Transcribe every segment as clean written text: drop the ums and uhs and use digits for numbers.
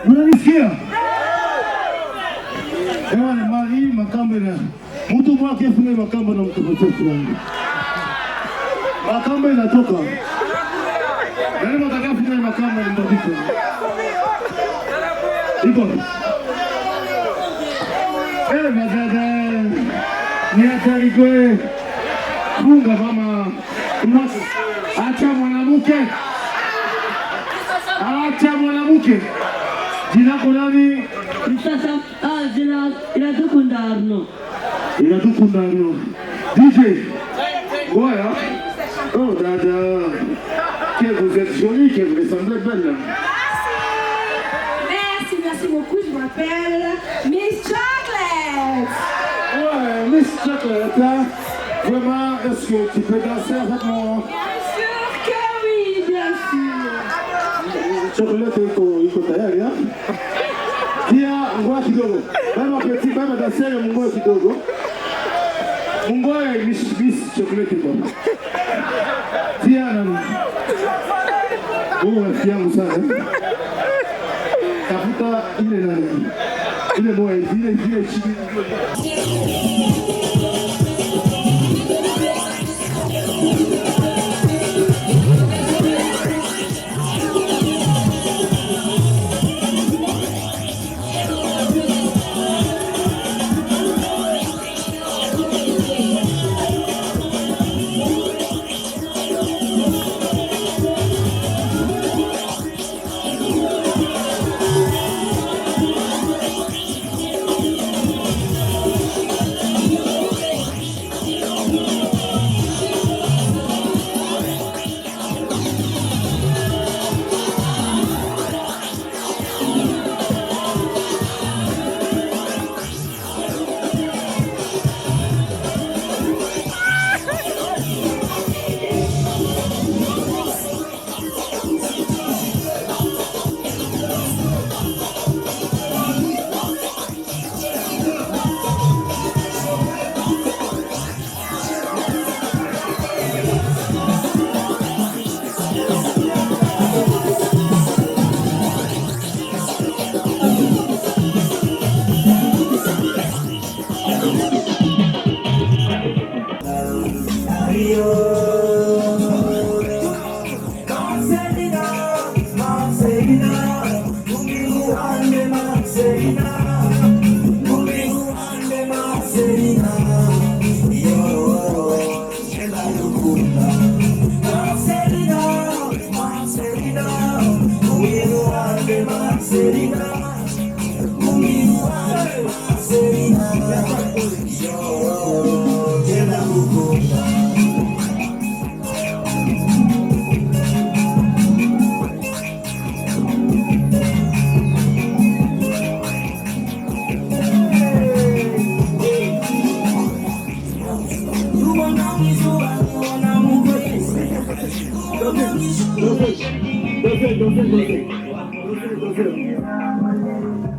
Mnanisikia? Ewa ni mali makamba na mtu mwake funga makamba na mtoto wangu. Makamba inatoka. Nani mtaka funga makamba ni mtoto. Iko. Madada. Ni hatari kwe. Funga mama. Acha mwanamke. Acha mwanamke. Jina nani? Sasa jina inatukunda Arno. Inatukunda Arno. DJ. Voilà. Oh dada. Que vous êtes jolie, que vous ressemblez belle. Merci beaucoup. Je m'appelle Miss Chocolate. Ouais, Miss Chocolate. Hein? Vraiment, est-ce que tu peux danser avec moi? Bien sûr que oui, bien sûr. Chocolate iko tayari hein? Pia ngoa kidogo. Baba keti baba danser mungoe kidogo. Mungoe Miss Chocolate baba. Pia na rafiki yangu sana. Tafuta ile nani? Ile moja ile chini.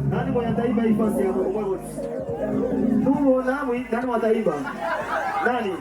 Nani mwenye ataiba hii pasi ya mkono? Nani wataiba? Nani?